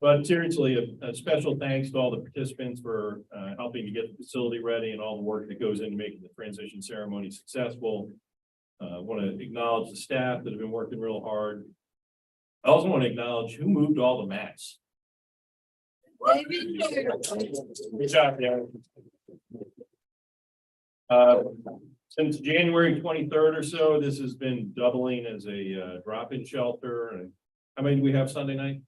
But seriously, a special thanks to all the participants for helping to get the facility ready and all the work that goes into making the transition ceremony successful. I want to acknowledge the staff that have been working real hard. I also want to acknowledge who moved all the mats. Good job, Darren. Since January 23rd or so, this has been doubling as a drop-in shelter. And how many do we have Sunday night?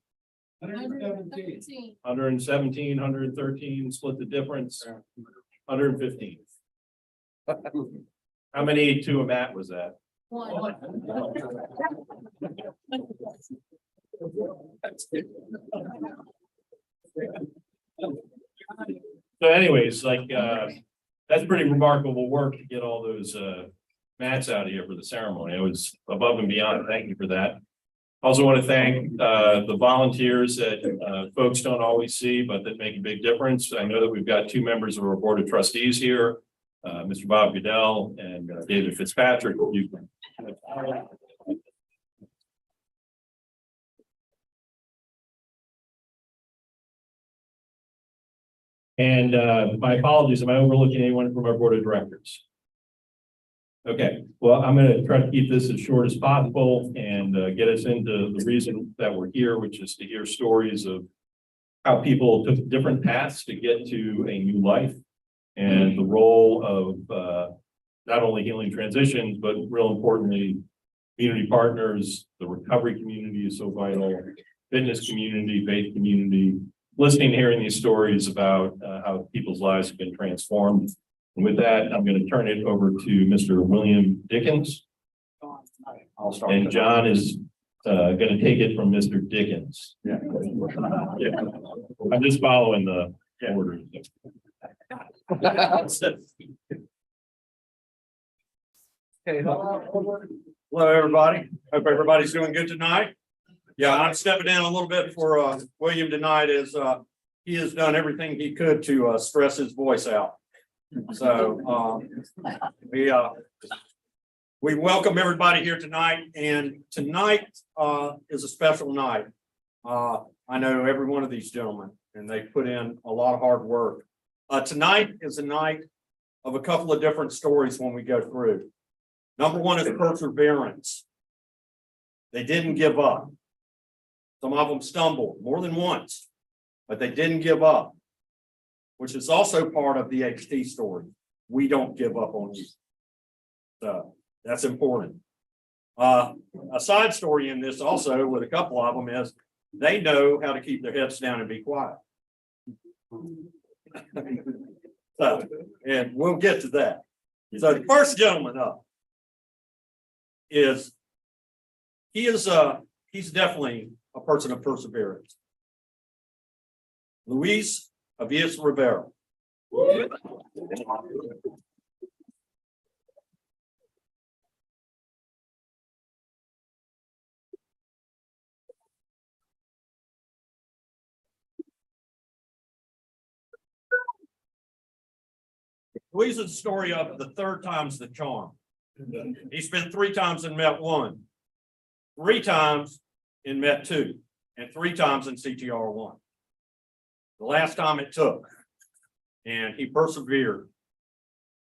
117. 117, 113, split the difference. 115. How many to a mat was that? One. So anyways, like, that's pretty remarkable work to get all those mats out of here for the ceremony. It was above and beyond. Thank you for that. Also want to thank the volunteers that folks don't always see, but that make a big difference. I know that we've got two members of our board of trustees here, Mr. Bob Goodell and David Fitzpatrick. And my apologies, am I overlooking anyone from our board of directors? Okay, well, I'm going to try to keep this as short as possible and get us into the reason that we're here, which is to hear stories of how people took different paths to get to a new life and the role of not only healing transitions, but real importantly, community partners. The recovery community is so vital, fitness community, faith community, listening, hearing these stories about how people's lives have been transformed. And with that, I'm going to turn it over to Mr. William Dickens. I'll start. And John is going to take it from Mr. Dickens. Yeah. Yeah. I'm just following the order. Okay, hello, everybody. Hope everybody's doing good tonight. Yeah, I'm stepping in a little bit for William tonight as he has done everything he could to stress his voice out. So we welcome everybody here tonight, and tonight is a special night. I know every one of these gentlemen, and they put in a lot of hard work. Tonight is a night of a couple of different stories when we go through. Number one is perseverance. They didn't give up. Some of them stumbled more than once, but they didn't give up, which is also part of the HT story. We don't give up on you. So that's important. A side story in this also with a couple of them is they know how to keep their heads down and be quiet. So, and we'll get to that. So the first gentleman up is, he's definitely a person of perseverance. Luis Avias Rivera. Louise is the story of the third time's the charm. He's been 3 times and met 1, 3 times and met 2, and 3 times in CTR 1. The last time it took, and he persevered.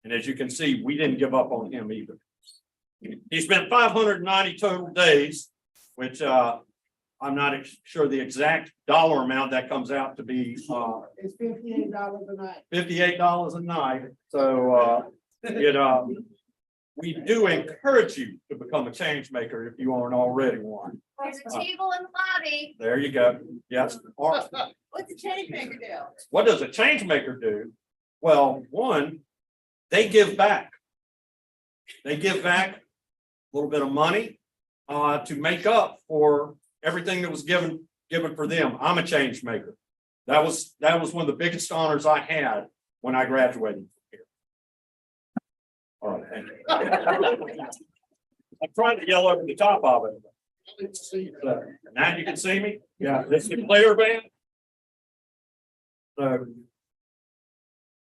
And as you can see, we didn't give up on him either. He spent 590 total days, which I'm not sure the exact dollar amount that comes out to be. It's $58 a night. $58 a night. So we do encourage you to become a change maker if you aren't already one. There's a table in the lobby. There you go. Yes. What's a change maker do? What does a change maker do? Well, one, they give back. They give back a little bit of money to make up for everything that was given for them. I'm a change maker. That was one of the biggest honors I had when I graduated here. All right, thank you. I'm trying to yell over the top of it. Now you can see me? Yeah, this is the player band. So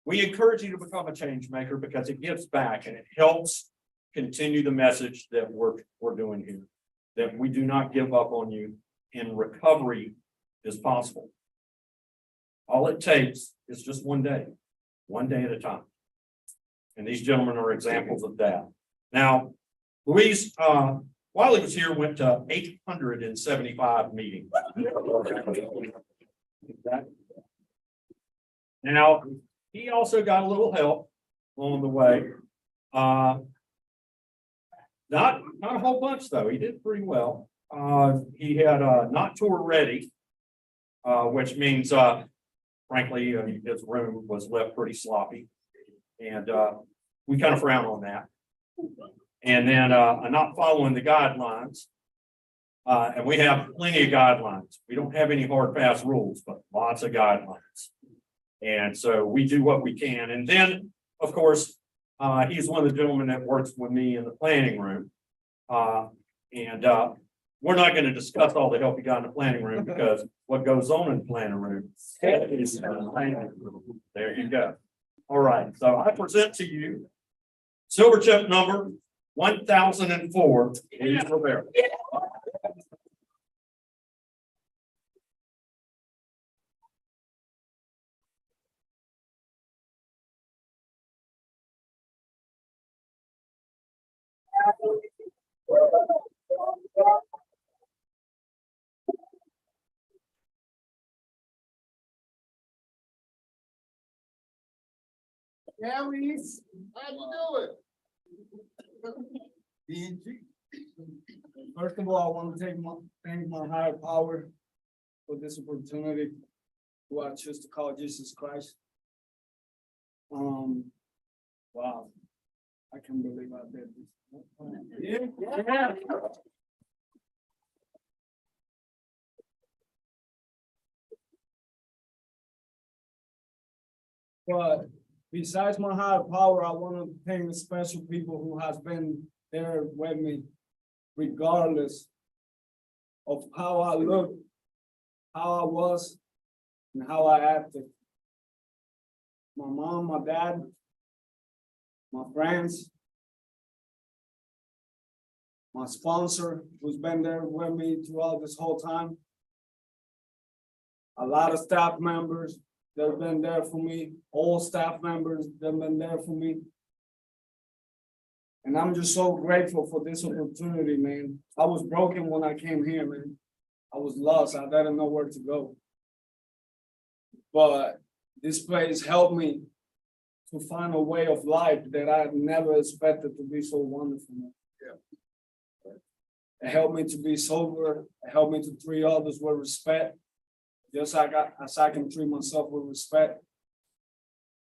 we encourage you to become a change maker because it gives back and it helps continue the message that we're doing here, that we do not give up on you, and recovery is possible. All it takes is just one day at a time. And these gentlemen are examples of that. Now, Louise, while he was here, went to 875 meetings. Now, he also got a little help along the way. Not a whole bunch though. He did pretty well. He had not tour ready, which means frankly his room was left pretty sloppy, and we kind of frown on that. And then not following the guidelines, and we have plenty of guidelines. We don't have any hard fast rules, but lots of guidelines. And so we do what we can. And then, of course, he's one of the gentlemen that works with me in the planning room. And we're not going to discuss all the help he got in the planning room because what goes on in the planning room is there you go. All right. So I present to you silver chip number 1004. Louise Rivera. Yeah, Reese, how'd you do it? First of all, I want to thank my higher power for this opportunity, who I choose to call Jesus Christ. Wow, I can't believe I did this. Yeah. But besides my higher power, I want to thank the special people who has been there with me, regardless of how I look, how I was, and how I acted. My mom, my dad, my friends, my sponsor who's been there with me throughout this whole time. A lot of staff members that have been there for me, all staff members that have been there for me. And I'm just so grateful for this opportunity, man. I was broken when I came here, man. I was lost. I didn't know where to go. But this place helped me to find a way of life that I never expected to be so wonderful. Yeah. It helped me to be sober. It helped me to treat others with respect, just as I can treat myself with respect.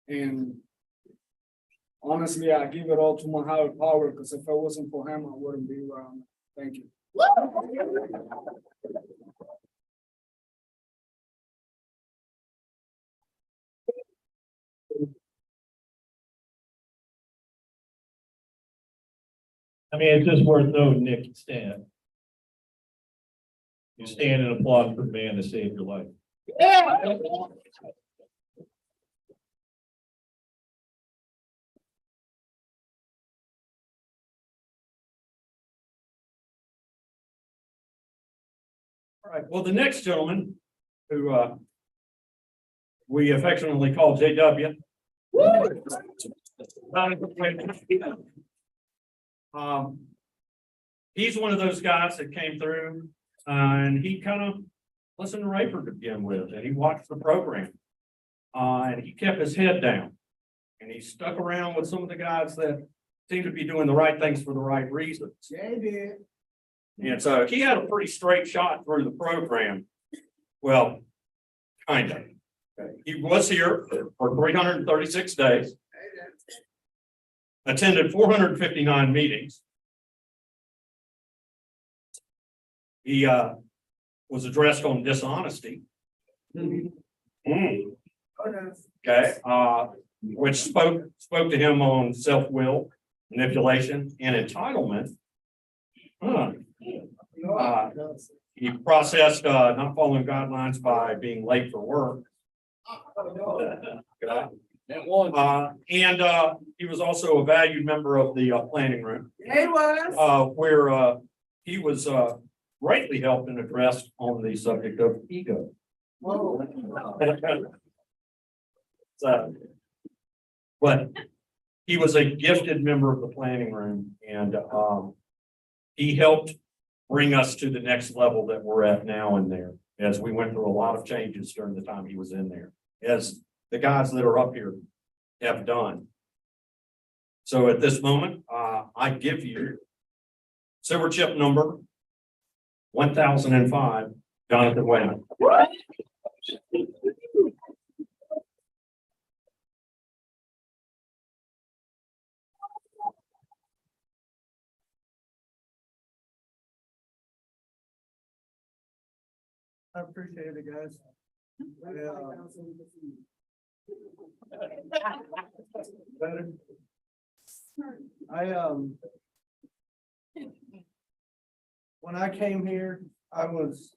And honestly, I give it all to my higher power, because if it wasn't for him, I wouldn't be where I'm at. Thank you. I mean, it's just worth noting, Nick, you stand. You stand and applaud for the man that saved your life. All right, well, the next gentleman who we affectionately call JW. He's one of those guys that came through and he kind of listened to Raper to begin with, and he watched the program. And he kept his head down and he stuck around with some of the guys that seemed to be doing the right things for the right reasons. Yeah, he did. And so he had a pretty straight shot through the program. Well, kind of. He was here for 336 days, attended 459 meetings. He was addressed on dishonesty. Okay, which spoke to him on self-will, manipulation, and entitlement. He processed not following guidelines by being late for work. And he was also a valued member of the planning room. Yeah, he was. Where he was greatly helped and addressed on the subject of ego. Whoa. So, but he was a gifted member of the planning room, and he helped bring us to the next level that we're at now in there, as we went through a lot of changes during the time he was in there, as the guys that are up here have done. So at this moment, I give you silver chip number 1005, Jonathan Wayne. I appreciate it, guys. Better. When I came here, I was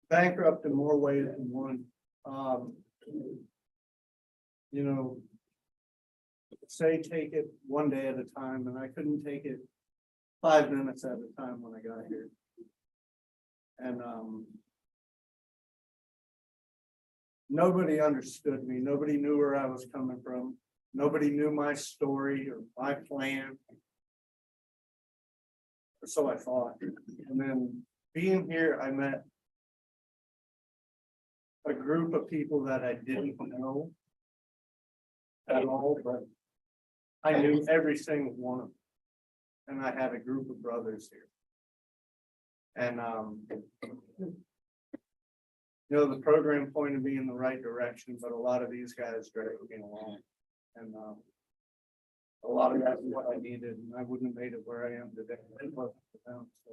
bankrupt in more ways than one. You know, say take it one day at a time, and I couldn't take it 5 minutes at a time when I got here. And nobody understood me. Nobody knew where I was coming from. Nobody knew my story or my plan. Or so I thought. And then being here, I met a group of people that I didn't know at all, but I knew every single one of them. And I had a group of brothers here. And you know, the program pointed me in the right direction, but a lot of these guys dragged me along. And a lot of that is what I needed, and I wouldn't have made it where I am today. if it wasn't for them. So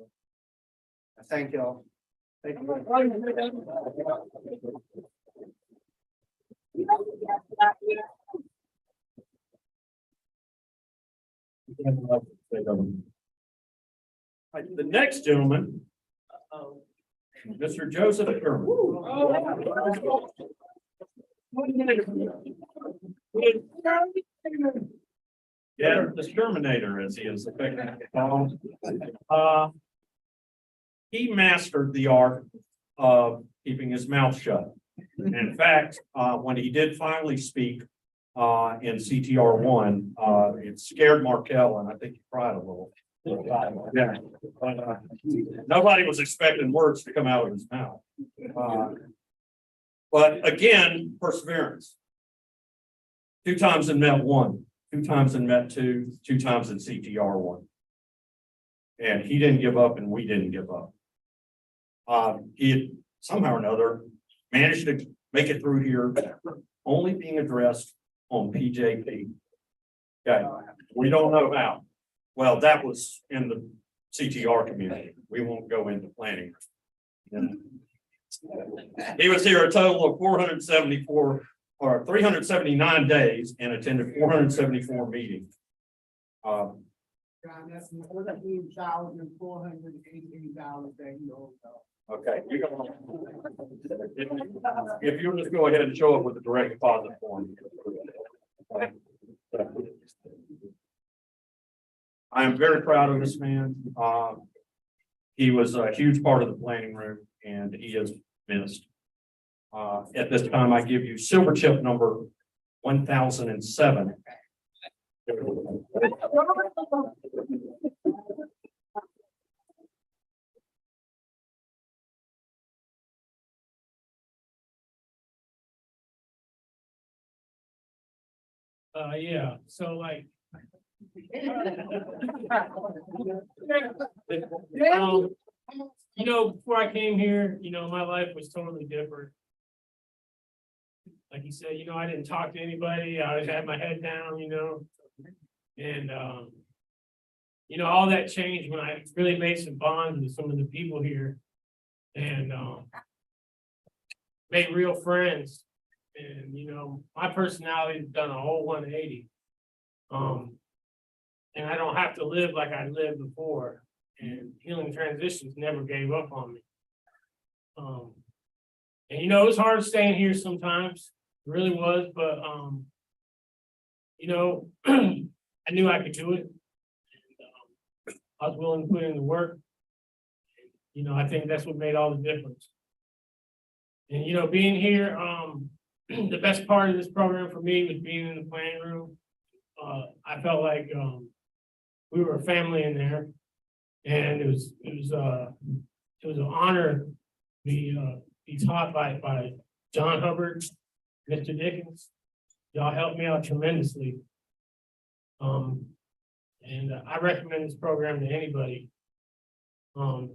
I thank y'all. Thank you. The next gentleman, Mr. Joseph Sherman. Yeah, the Terminator, as he is affectionately called. He mastered the art of keeping his mouth shut. In fact, when he did finally speak in CTR 1, it scared Markel, and I think he cried a little. Yeah. Nobody was expecting words to come out of his mouth. But again, perseverance. 2 times in Met 1, 2 times in Met 2, 2 times in CTR 1. And he didn't give up, and we didn't give up. He had somehow or another managed to make it through here, only being addressed on PJP. Okay, we don't know how. Well, that was in the CTR community. We won't go into planning. He was here a total of 474 or 379 days and attended 474 meetings. John, that's $14,488 that he owes us. Okay. If you'll just go ahead and show up with the direct deposit form. I am very proud of this man. He was a huge part of the planning room and he is missed. At this time, I give you silver chip number 1007. Yeah, so like. Before I came here, my life was totally different. Like you said, I didn't talk to anybody. I always had my head down, and, all that changed when I really made some bonds with some of the people here and, made real friends. And, my personality has done a whole 180. And I don't have to live like I lived before. And Healing Transitions never gave up on me. And it was hard staying here sometimes. It really was, but I knew I could do it. And, I was willing to put in the work. I think that's what made all the difference. And being here, the best part of this program for me was being in the planning room. I felt like we were a family in there, and it was an honor to be taught by John Hubbard, Mr. Dickens. Y'all helped me out tremendously. And I recommend this program to anybody. And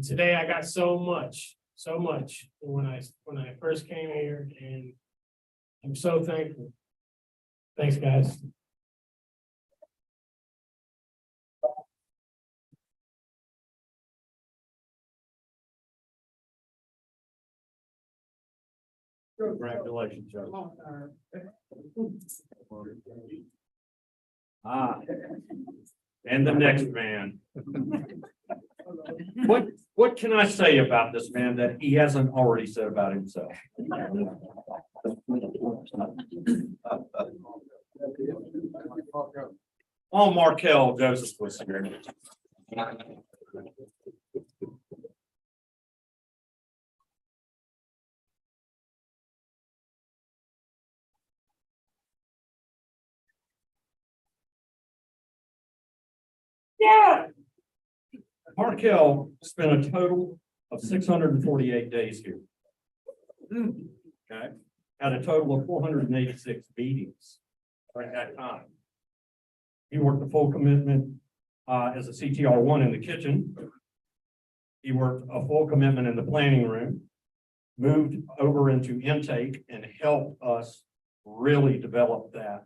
today I got so much when I first came here, and I'm so thankful. Thanks, guys. Congratulations, Joe. Oh, And the next man. What can I say about this man that he hasn't already said about himself? Oh, Markel Joseph was here. Yeah. Markel spent a total of 648 days here. Okay, had a total of 486 meetings during that time. He worked the full commitment as a CTR1 in the kitchen. He worked a full commitment in the planning room, moved over into intake and helped us really develop that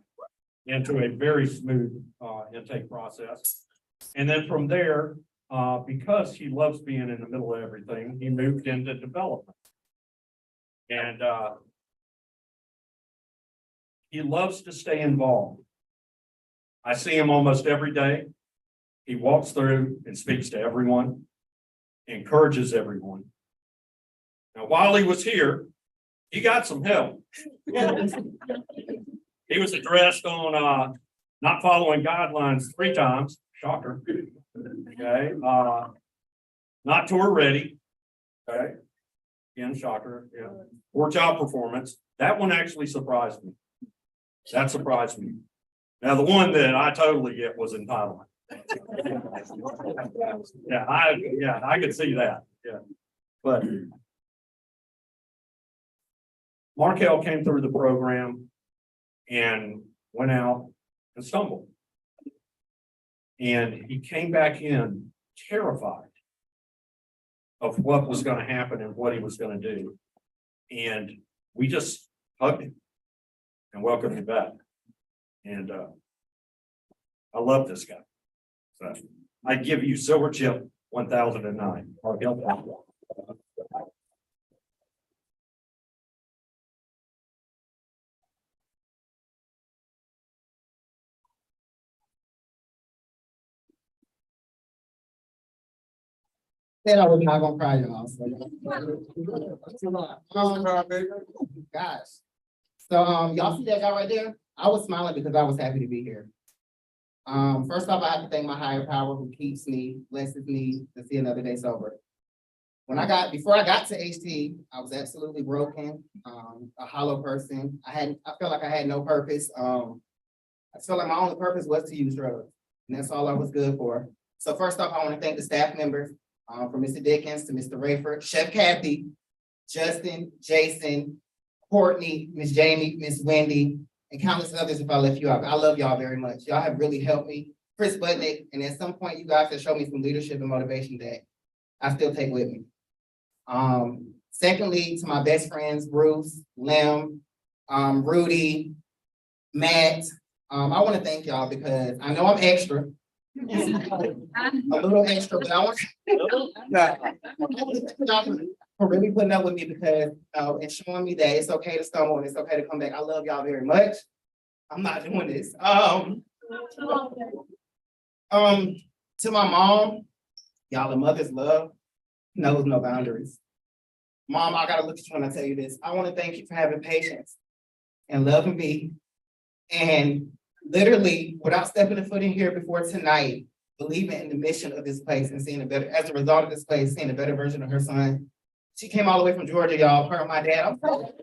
into a very smooth intake process. And then from there, because he loves being in the middle of everything, he moved into development. And he loves to stay involved. I see him almost every day. He walks through and speaks to everyone, encourages everyone. Now, while he was here, he got some help. He was addressed on not following guidelines 3 times. Shocker. Okay. Not tour ready. Okay. Again, shocker. Yeah. Poor job performance. That one actually surprised me. That surprised me. Now, the one that I totally get was entitlement. Yeah, I could see that. Yeah. But Markel came through the program and went out and stumbled. And he came back in terrified of what was going to happen and what he was going to do. And we just hugged him and welcomed him back. And I love this guy. So I give you silver chip 1009. Said I was not gonna cry, y'all. Gosh. So, y'all see that guy right there? I was smiling because I was happy to be here. First off, I have to thank my higher power who keeps me, blesses me to see another day sober. Before I got to HT, I was absolutely broken, a hollow person. I felt like I had no purpose. I felt like my only purpose was to use drugs, and that's all I was good for. So first off, I want to thank the staff members, from Mr. Dickens to Mr. Rayford, Chef Kathy, Justin, Jason, Courtney, Miss Jamie, Miss Wendy, and countless others if I left you out. I love y'all very much. Y'all have really helped me. Chris Budnick, and at some point you guys have shown me some leadership and motivation that I still take with me. Secondly, to my best friends, Bruce, Lim, Rudy, Matt, I want to thank y'all because I know I'm extra. A little extra, but I want to thank y'all for really putting up with me because and showing me that it's okay to stumble and it's okay to come back. I love y'all very much. I'm not doing this. To my mom, y'all, a mother's love knows no boundaries. Mom, I gotta look at you when I tell you this. I want to thank you for having patience and loving me. And literally, without stepping a foot in here before tonight, believing in the mission of this place and seeing a better, as a result of this place, seeing a better version of her son. She came all the way from Georgia, y'all, her and my dad. I'm proud.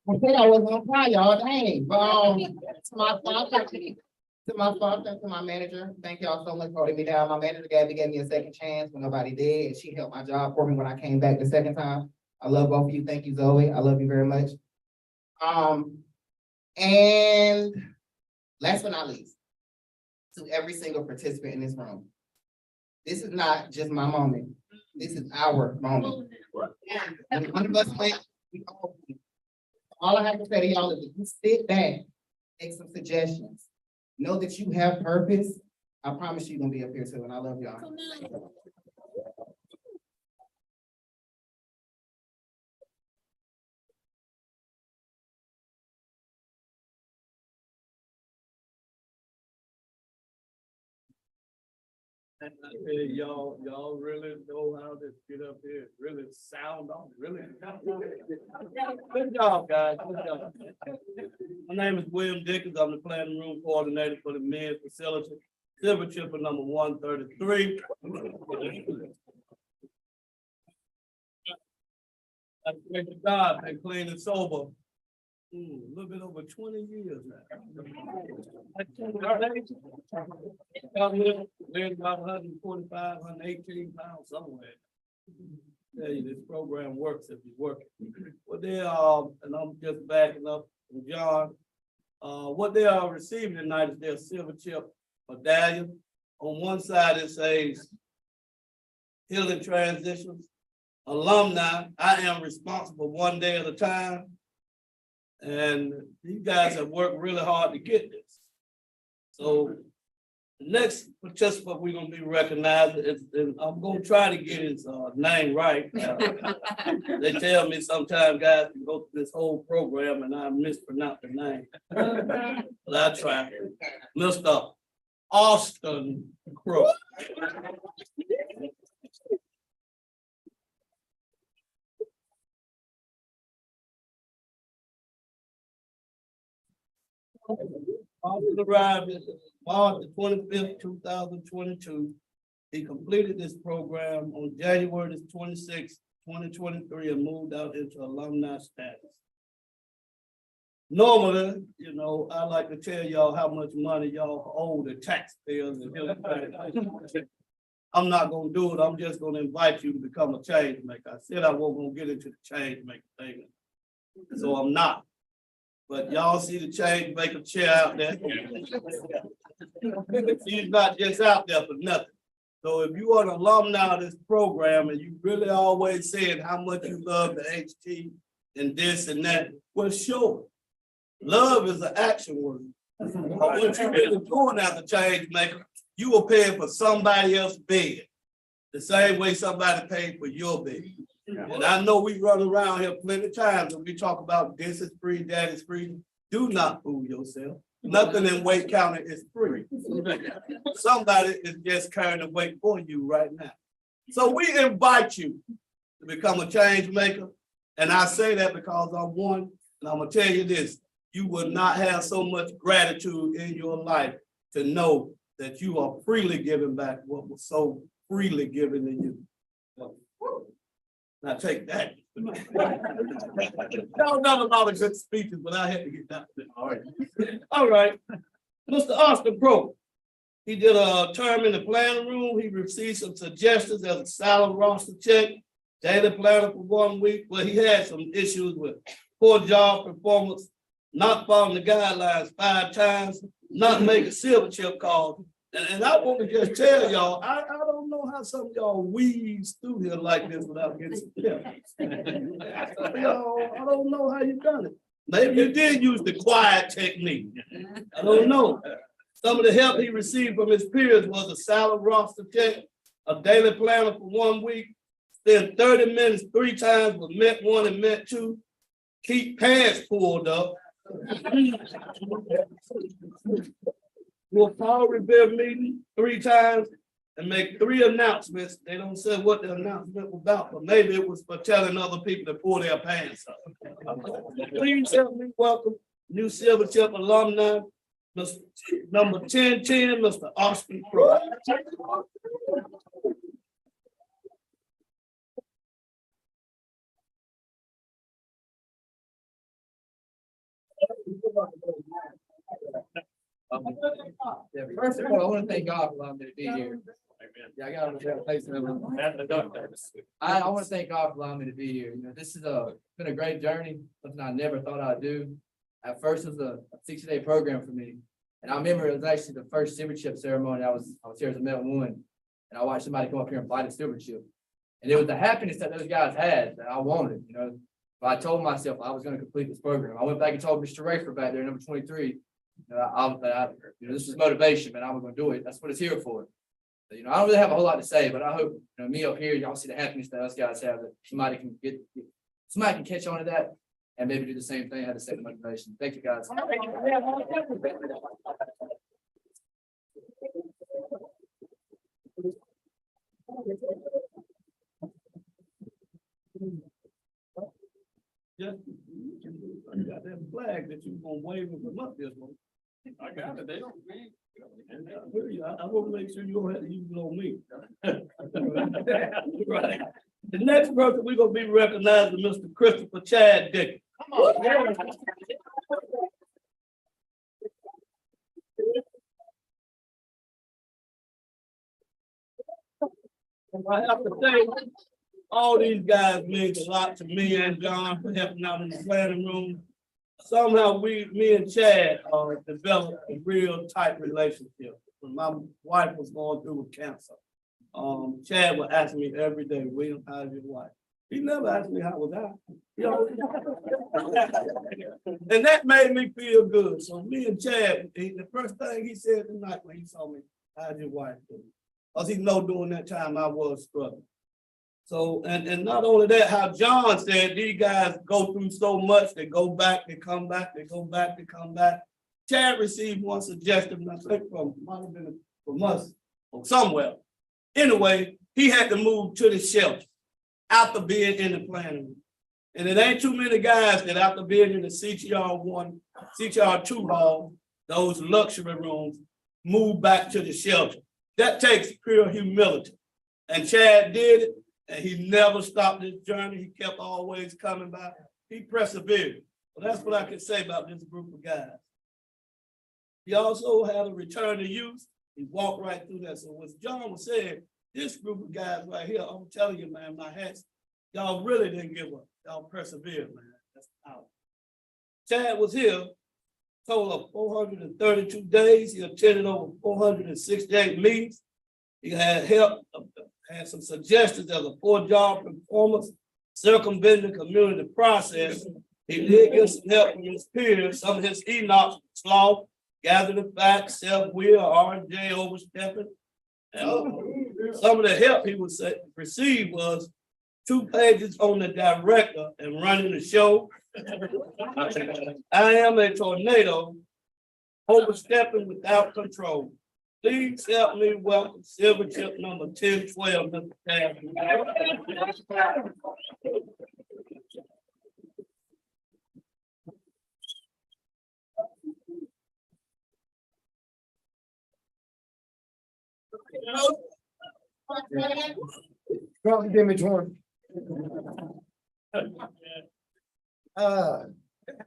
I said I wasn't gonna cry, y'all, dang. But to my father, to my manager, thank y'all so much for holding me down. My manager gave me a second chance when nobody did, and she held my job for me when I came back the second time. I love both of you. Thank you, Zoe. I love you very much. And last but not least, to every single participant in this room. This is not just my moment. This is our moment. When one of us went, we all went. All I have to say to y'all is if you sit back, take some suggestions, know that you have purpose, I promise you're gonna be up here too, and I love y'all. Hey, y'all really know how to get up here, really sound off, really. Good job, guys, good job. My name is William Dickens. I'm the planning room coordinator for the men's facility, silver chipper number 133. That's a great job, been clean and sober. A little bit over 20 years now. We're about 145, 118 pounds somewhere. Tell you, this program works if you work it. What they are, and I'm just backing up from John, what they are receiving tonight is their silver chip medallion. On one side, it says Healing Transitions, Alumni, I am responsible one day at a time. And you guys have worked really hard to get this. So the next participant we're gonna be recognizing is, and I'm gonna try to get his name right. They tell me sometimes guys can go through this whole program and I mispronounce the name. But I try. Mr. Austin Crook. Austin arrived March the 25th, 2022. He completed this program on January the 26th, 2023, and moved out into alumni status. Normally, you know, I like to tell y'all how much money y'all owe the taxpayers. I'm not gonna do it. I'm just gonna invite you to become a change maker. I said I wasn't gonna get into the change maker thing, so I'm not. But y'all see the change maker chair out there. She's not just out there for nothing. So if you are an alumni of this program and you really always saying how much you love the HT and this and that, well, sure. Love is an action word. What you really doing as a change maker, you are paying for somebody else's bed. The same way somebody paid for your bed. And I know we run around here plenty of times and we talk about this is free, that is free. Do not fool yourself. Nothing in Wake County is free. Somebody is just carrying the weight for you right now. So we invite you to become a change maker. And I say that because I'm one, and I'm gonna tell you this, you will not have so much gratitude in your life to know that you are freely giving back what was so freely given to you. Now take that. Y'all done a lot of good speeches, but I had to get that. All right. All right. Mr. Austin Crowe. He did a term in the planning room. He received some suggestions as a salary roster check, daily planner for 1 week. Well, he had some issues with poor job performance, not following the guidelines 5 times, not making silver chip calls. And I want to just tell y'all, I don't know how some of y'all weaves through here like this without getting some tips. Y'all, I don't know how you done it. Maybe you did use the quiet technique. I don't know. Some of the help he received from his peers was a salary roster check, a daily planner for 1 week, spend 30 minutes 3 times with Met 1 and Met 2, keep pants pulled up. We'll call repair meeting 3 times and make 3 announcements. They don't say what the announcement was about, but maybe it was for telling other people to pull their pants up. Please help me welcome new Silver Chip alumni, number 1010, Mr. Austin Crowe. Yeah, first of all, I want to thank God for allowing me to be here. Yeah, I got to place I want to thank God for allowing me to be here. You know, this is been a great journey, something I never thought I'd do. At first, it was a 60-day program for me, and I remember it was actually the first silver chip ceremony. I was here as a Met 1, and I watched somebody come up here and fly the silver chip, and it was the happiness that those guys had that I wanted. You know, but I told myself I was going to complete this program. I went back and told Mr. Rafer back there, number 23. This is motivation, man. I was gonna do it. That's what it's here for. So, I don't really have a whole lot to say, but I hope me up here, y'all see the happiness that us guys have. That somebody can catch on to that and maybe do the same thing. Have the same motivation. Thank you, guys. Just, you got that flag that you gonna wave them up this one. I got it, they don't. I want to make sure you don't have to use it on me. Right. The next person we're gonna be recognizing Mr. Christopher Chad Dick. Come on. I have to say, all these guys mean a lot to me and John for helping out in the planning room. Somehow me and Chad developed a real tight relationship. When my wife was going through with cancer, Chad would ask me every day, William, how's your wife? He never asked me how was I. And that made me feel good. So me and Chad, the first thing he said tonight when he saw me, how's your wife doing? Because he know during that time I was struggling. So, and not only that, how John said, these guys go through so much, they go back, they come back, they go back, they come back. Chad received one suggestion, I think might have been from us or somewhere. Anyway, he had to move to the shelter after being in the planning room. And it ain't too many guys that after being in the CTR1, CTR2 hall, those luxury rooms, move back to the shelter. That takes pure humility. And Chad did it, and he never stopped his journey. He kept always coming back. He persevered. Well, that's what I can say about this group of guys. He also had a return to youth. He walked right through that. So what John was saying, this group of guys right here, I'm telling you, man, my hats, y'all really didn't give up. Y'all persevered, man. That's power. Chad was here, total of 432 days. He attended over 468 meetings. He had help, had some suggestions as a poor job performance, circumventing the community process. He did get some help from his peers, some of his Enoch sloth, gather the facts, self-will, R&J overstepping. Some of the help he would receive was 2 pages on the director and running the show. I am a tornado, overstepping without control. Please help me welcome silver chip number 1012, Mr. Cash. Drop the image one.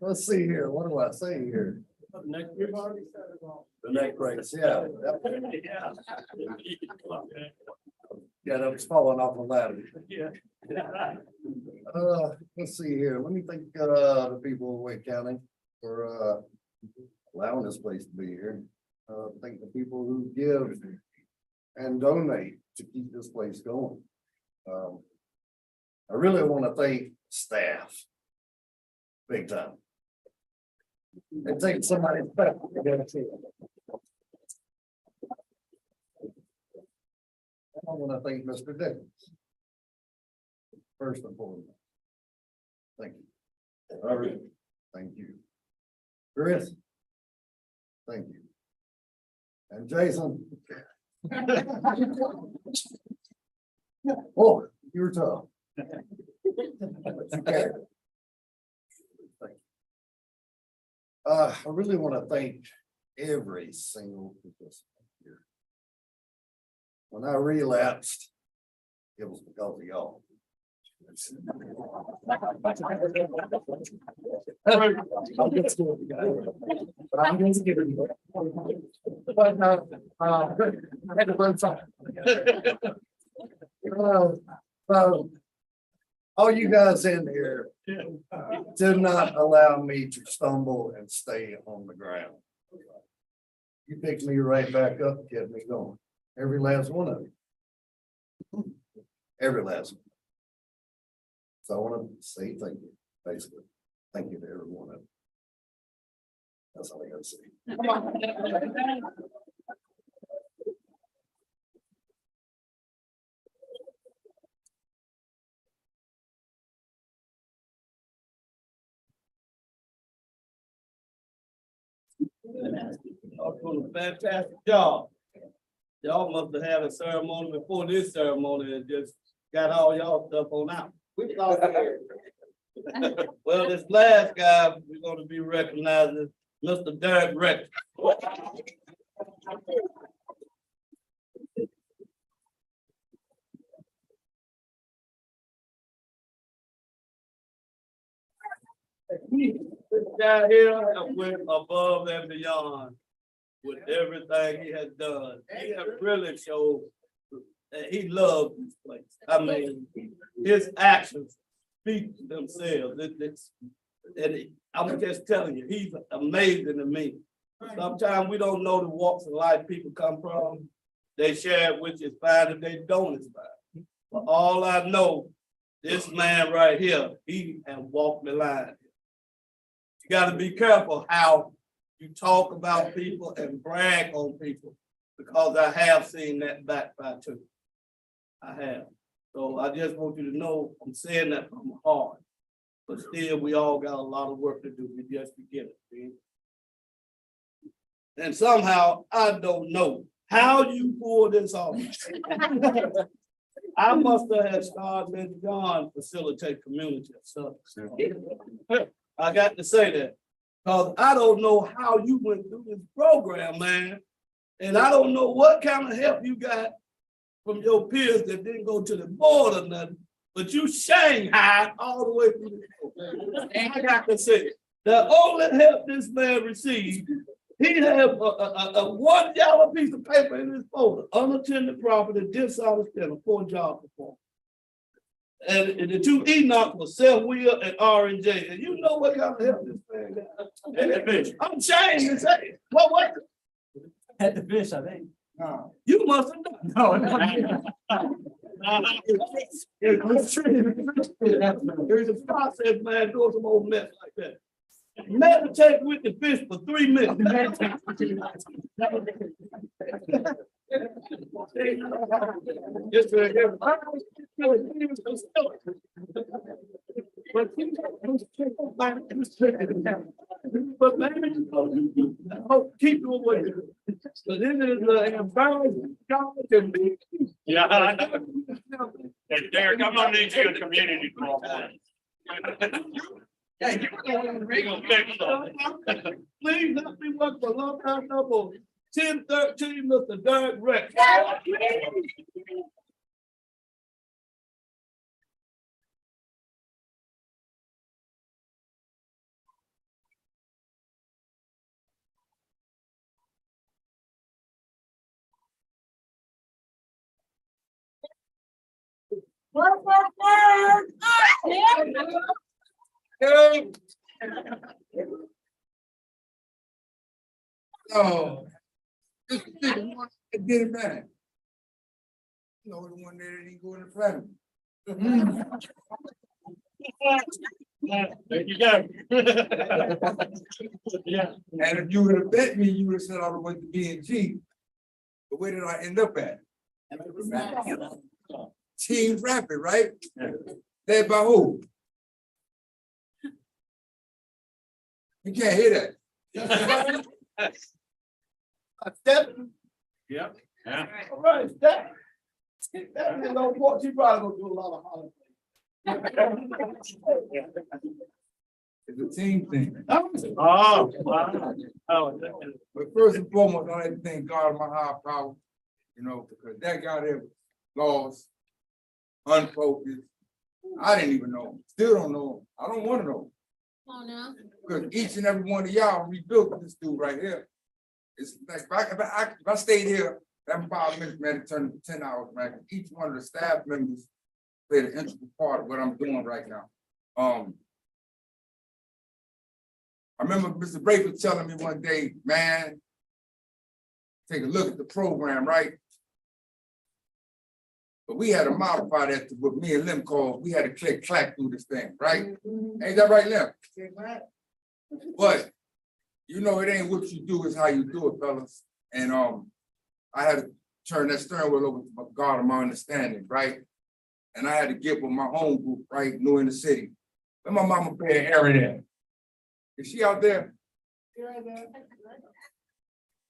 Let's see here, what do I say here? The neck brace, yeah. Yeah, that was falling off the ladder. Let's see here, let me thank, the people of Wake County for, allowing this place to be here. Thank the people who give and donate to keep this place going. I really want to thank staff. Big time. It takes somebody special to get it to you. I want to thank Mr. Dickens. First and foremost. Thank you. Robert, thank you. Chris. Thank you. And Jason. Oh, you were tough. Okay. I really want to thank every single participant here. When I relapsed, it was because of y'all. I'll get to it, guys. But I'm going to give it. But I had to run something. All you guys in here did not allow me to stumble and stay on the ground. You picked me right back up, and kept me going. Every last one of you. Every last one. So I want to say thank you, basically. Thank you to every one of you. That's all I got to say. Y'all doing a fantastic job. Y'all must have had a ceremony before this ceremony and just got all y'all stuff on out. Well, this last guy we're going to be recognizing, Mr. Derek Rex. This guy here went above and beyond with everything he has done. He has really showed that he loves this place. I mean, his actions speak themselves. I'm just telling you, he's amazing to me. Sometimes we don't know the walks of life people come from. They share it with you, it's fine. If they don't, it's fine. But all I know, this man right here, he has walked the line. You got to be careful how you talk about people and brag on people, because I have seen that backfire too. I have. So I just want you to know I'm saying that from my heart. But still, we all got a lot of work to do. We just beginning. See? And somehow, I don't know how you pull this off. I must have started letting John facilitate community stuff. I got to say that, because I don't know how you went through this program, man. And I don't know what kind of help you got from your peers that didn't go to the board or nothing, but you Shanghai all the way through the program. And I got to say, the only help this man received, he had a one yellow piece of paper in his folder, unattended property, dishonest and a poor job performance. And the two Enoch was Self-Will and R&J. And you know what kind of help this man got? I'm ashamed to say, what was it? Had the fish, I think. No. You must have done. There's a process, man, doing some old mess like that. Meditate with the fish for 3 minutes. But maybe, keep doing what you do. But then there's the embarrassing comment and be. Yeah, I know. Hey, Derek, I'm gonna need you in community tomorrow morning. Yeah, you gonna fix something. Please help me work for long time number 1013, Mr. Derek Rex. Oh. This the one that did it back. You know, the one that didn't go in the front. There you go. Yeah. And if you would have bet me, you would have said I went to B&G. But where did I end up at? Team Rapid, right? Led by who? You can't hear that. Stephen. Yep. All right, Stephen. Stephen is on what you probably gonna do a lot of hollering. It's a team thing. Oh, wow. Oh. But first and foremost, I like to thank God and my higher power, you know, because that guy there was lost, unfocused. I didn't even know him. Still don't know him. I don't want to know him. Oh, no. Because each and every one of y'all rebuilt this dude right here. It's like if I stayed here, that 5 minutes, man, it turned into 10 hours, man. Each one of the staff members played an integral part of what I'm doing right now. I remember Mr. Brake was telling me one day, man, take a look at the program, right? But we had to modify that to what me and Lim called, we had to click clack through this thing, right? Ain't that right, Lim? But you know, it ain't what you do, it's how you do it, fellas. And I had to turn that steering wheel over to God of my understanding, right? And I had to get with my home group, right, New in the city. Let my mama pay an area there. Is she out there?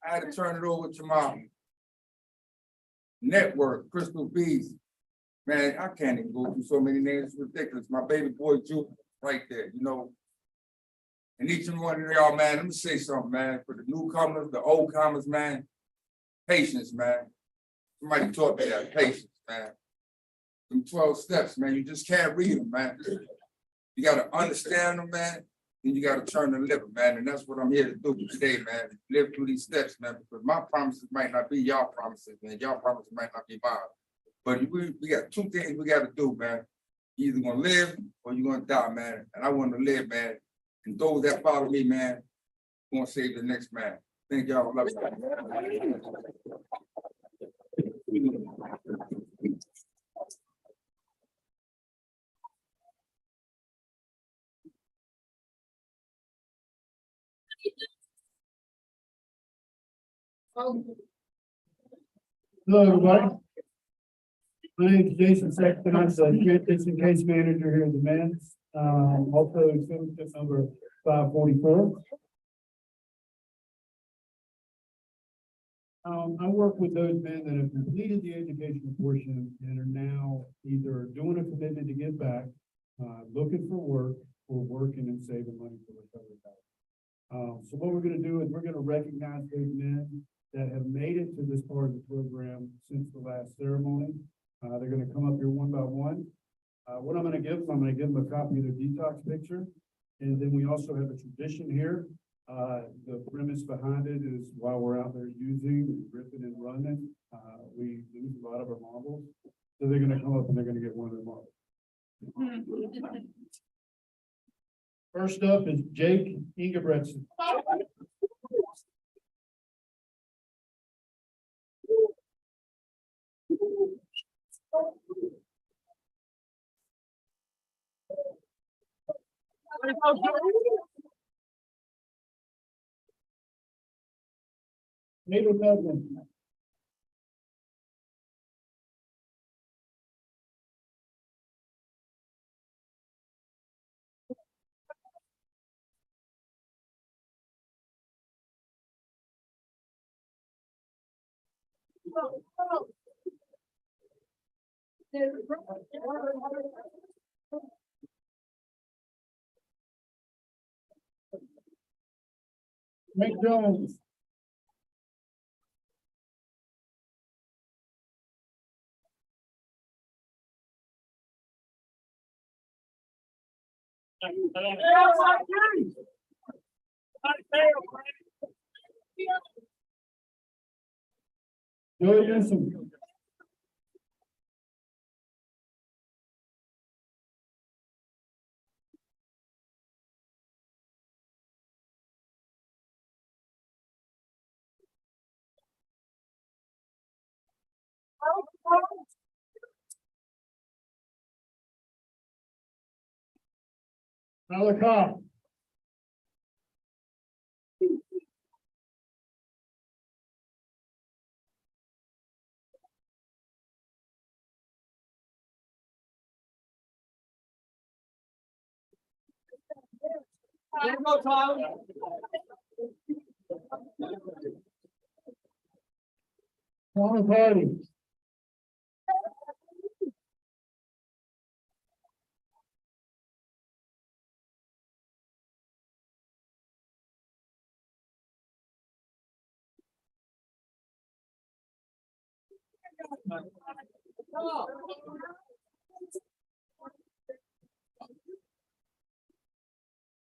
I had to turn it over to my network, Crystal Bees. Man, I can't even go through so many names, it's ridiculous. My baby boy, Juke, right there, you know. And each and one of y'all, man, let me say something, man. For the newcomers, the old comers, man, patience, man. Somebody taught me that, patience, man. Them 12 steps, man, you just can't read them, man. You gotta understand them, man, and you gotta turn and live them, man. And that's what I'm here to do today, man. Live through these steps, man, because my promises might not be y'all promises, and y'all promises might not be mine. But we got two things we gotta do, man. You either gonna live or you're gonna die, man. And I want to live, man. And those that follow me, man, gonna save the next man. Thank y'all. Love you. Hello, everybody. My name is Jason Sexton. I'm the transition case manager here at the Men's. Also exhibit number 544. I work with those men that have completed the educational portion and are now either doing a commitment to give back, looking for work, or working and saving money for recovery. So what we're going to do is we're going to recognize those men that have made it to this part of the program since the last ceremony. They're going to come up here one by one. What I'm going to give them, I'm going to give them a copy of their detox picture. And then we also have a tradition here. The premise behind it is while we're out there using and ripping and running, we lose a lot of our marbles. So they're going to come up and they're going to get one of their marbles. First up is Jake Ingebretson. David Melvin. Mike Jones. Joey Newsom. Another cop. Thomas Hardy.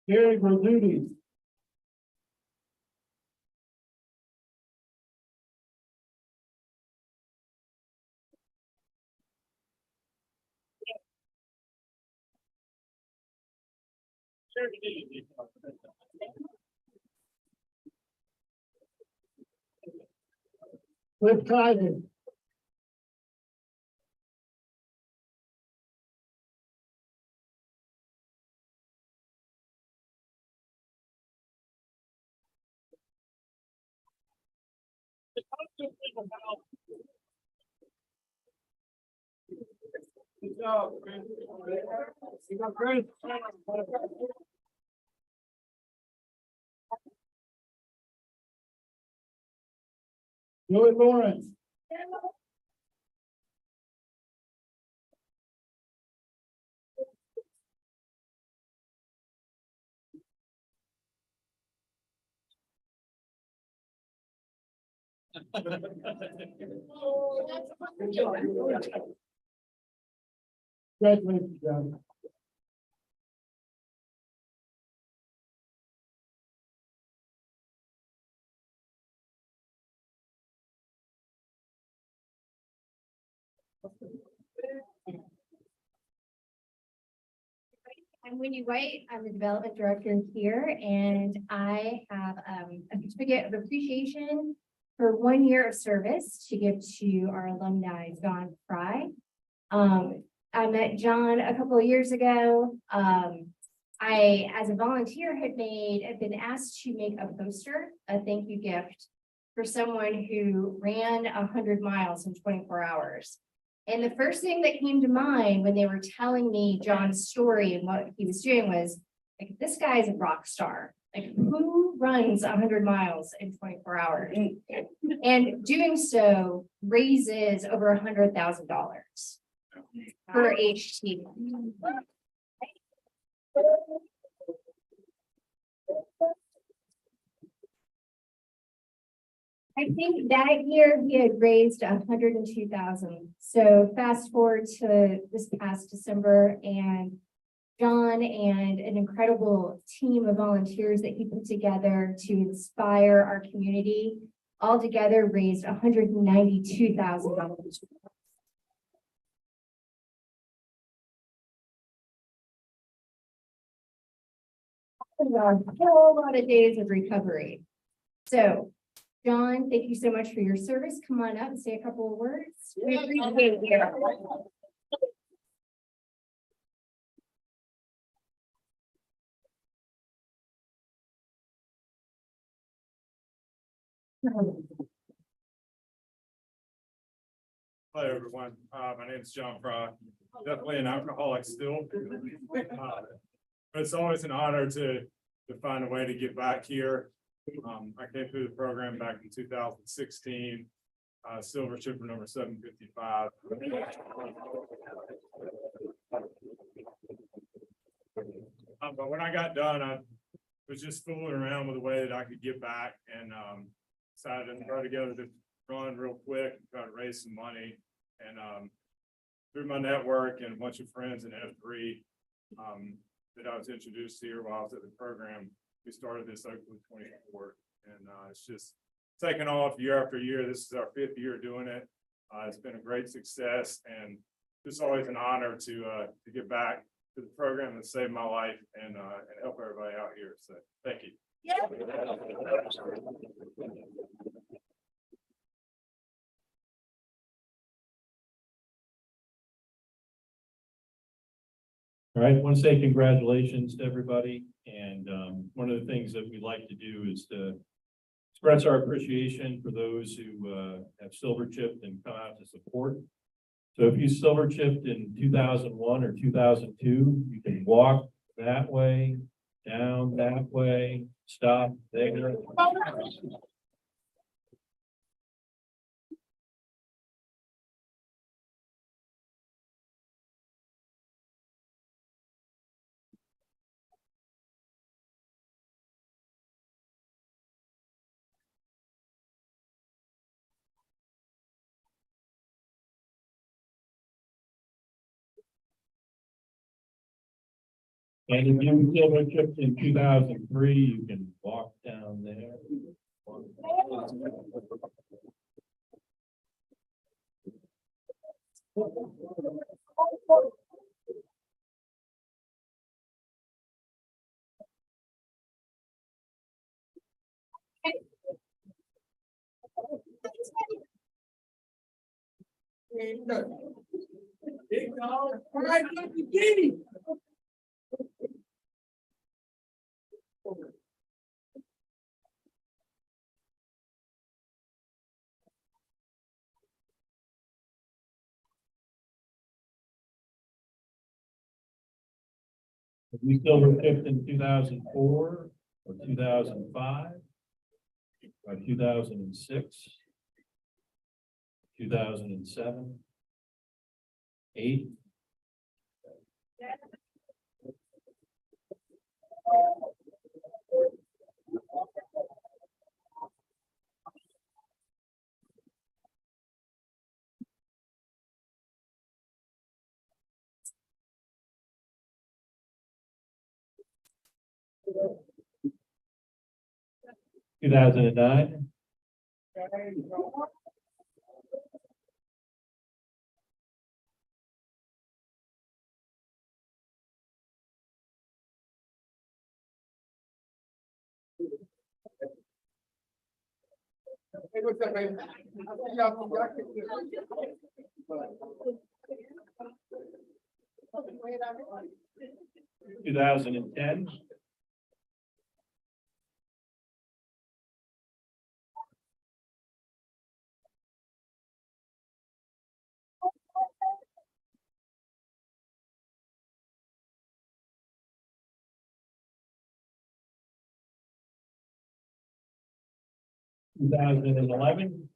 Gary Brazzuti. Cliff Kaiser. Good job, Chris. You got Chris. Joey Lawrence. Congratulations, John. I'm Wendy White. I'm the development director here, and I have a certificate of appreciation for 1 year of service to give to our alumni, John Fry. I met John a couple of years ago. I, as a volunteer, had been asked to make a poster, a thank you gift for someone who ran 100 miles in 24 hours. And the first thing that came to mind when they were telling me John's story and what he was doing was, like, this guy is a rock star. Like, who runs 100 miles in 24 hours? And doing so raises over $100,000 for HT. I think that year he had raised 102,000. So fast forward to this past December, and John and an incredible team of volunteers that he put together to inspire our community all together raised $192,000. A whole lot of days of recovery. So, John, thank you so much for your service. Come on up and say a couple of words. We appreciate you. Hi, everyone. My name is John Fry. Definitely an alcoholic still. But it's always an honor to find a way to get back here. I came through the program back in 2016. silver chipper number 755. But when I got done, I was just fooling around with the way that I could get back and decided to throw together this run real quick, try to raise some money. And through my network and a bunch of friends in F3 that I was introduced here while I was at the program, we started this Oakland 24. And it's just taken off year after year. This is our 5th year doing it. It's been a great success, and it's always an honor to get back to the program and save my life and help everybody out here. So thank you. All right, I want to say congratulations to everybody. And one of the things that we like to do is to express our appreciation for those who have silver chipped and come out to support. So if you silver chipped in 2001 or 2002, you can walk that way, down that way, stop there. 2003, you can walk down there. If we silver tipped in 2004 or 2005 or 2006, 2007, 8. Two thousand and nine. 2010. 2011.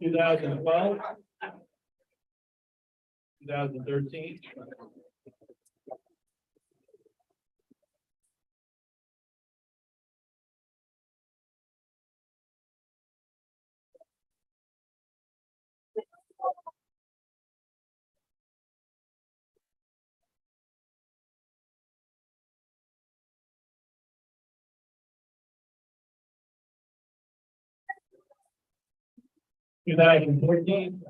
2012. 2013. 2014.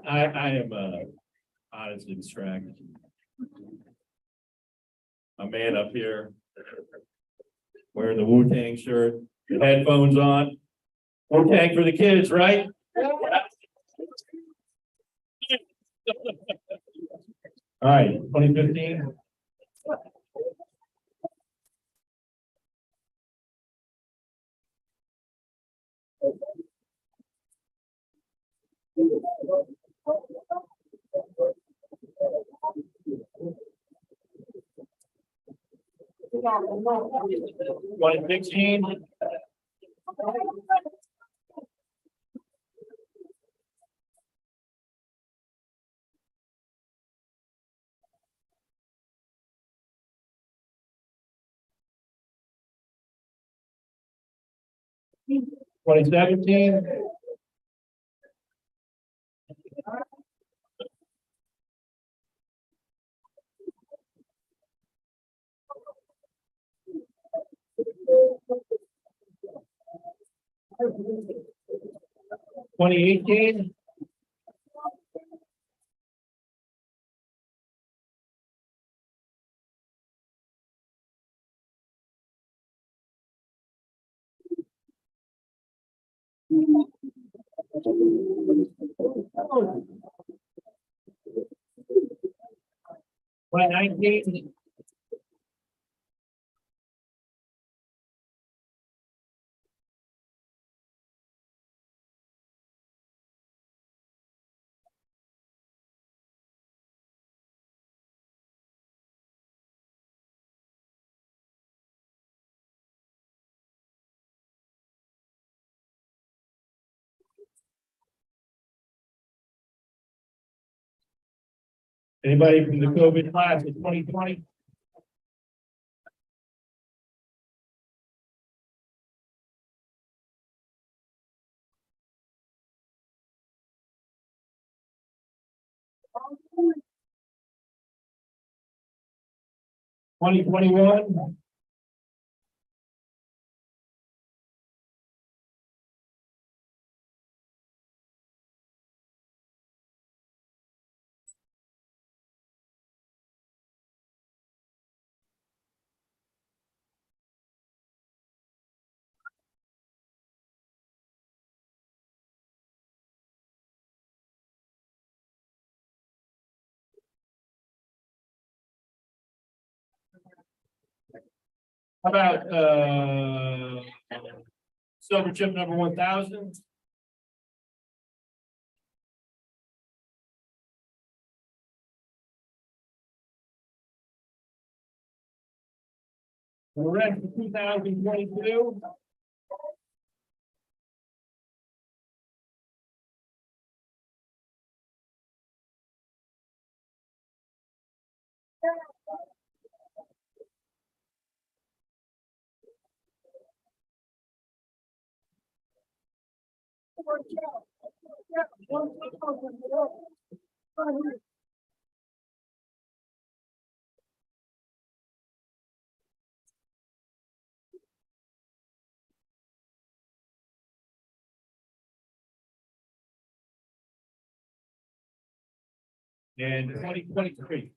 I am, honestly distracted. My man up here wearing the Wu-Tang shirt, headphones on. Wu-Tang for the kids, right? All right, 2015. One sixteen. 2017. 2018. 2019. Anybody from the COVID class of 2020? Twenty 21. How about silver chip number 1000? The rest of 2022. And 2023.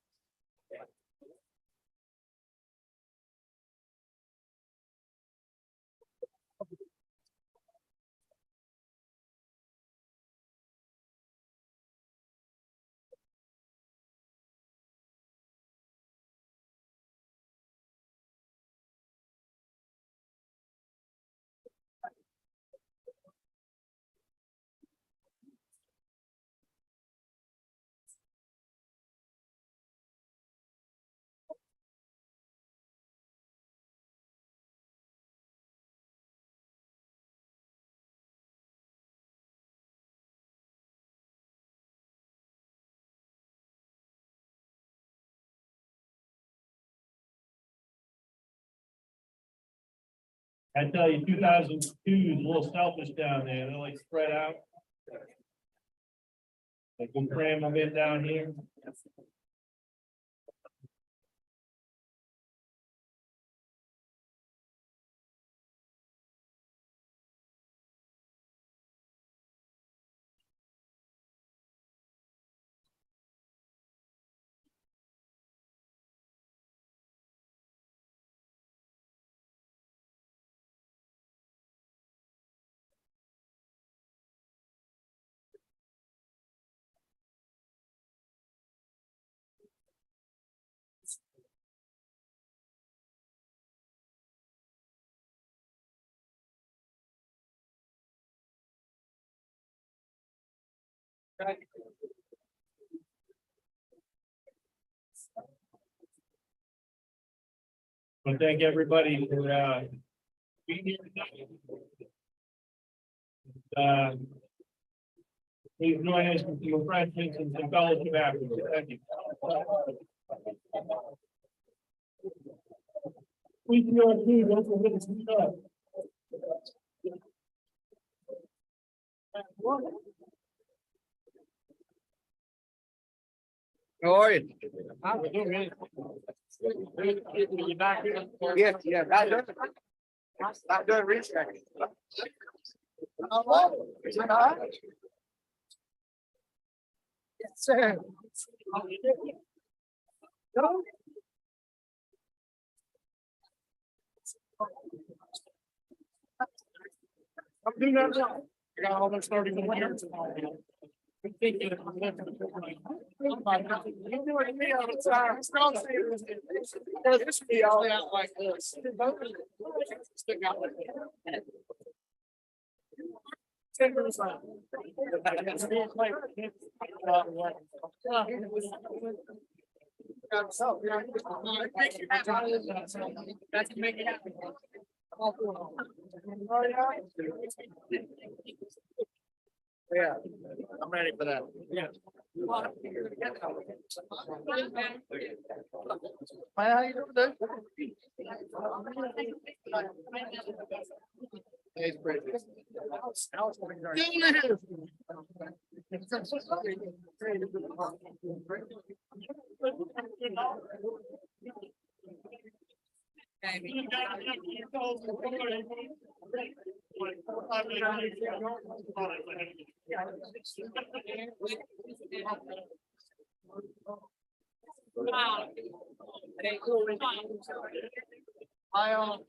I tell you, 2002 is a little selfish down there. They're like spread out. I can cram a bit down here. Well, thank everybody for being here tonight. Please join us with your refreshments and some fellowship afterwards. Thank you. We can go through, don't forget some stuff. How are you? Yes, yeah, not doing research. Yes, sir. I'm doing that now. I got all those starting in here. I'm thinking. You do it to me all the time. This be all out like this. Stick out like that. 10%. That's make it happen. Yeah, I'm ready for that. Yeah. How you doing, Hey, pretty. Wow.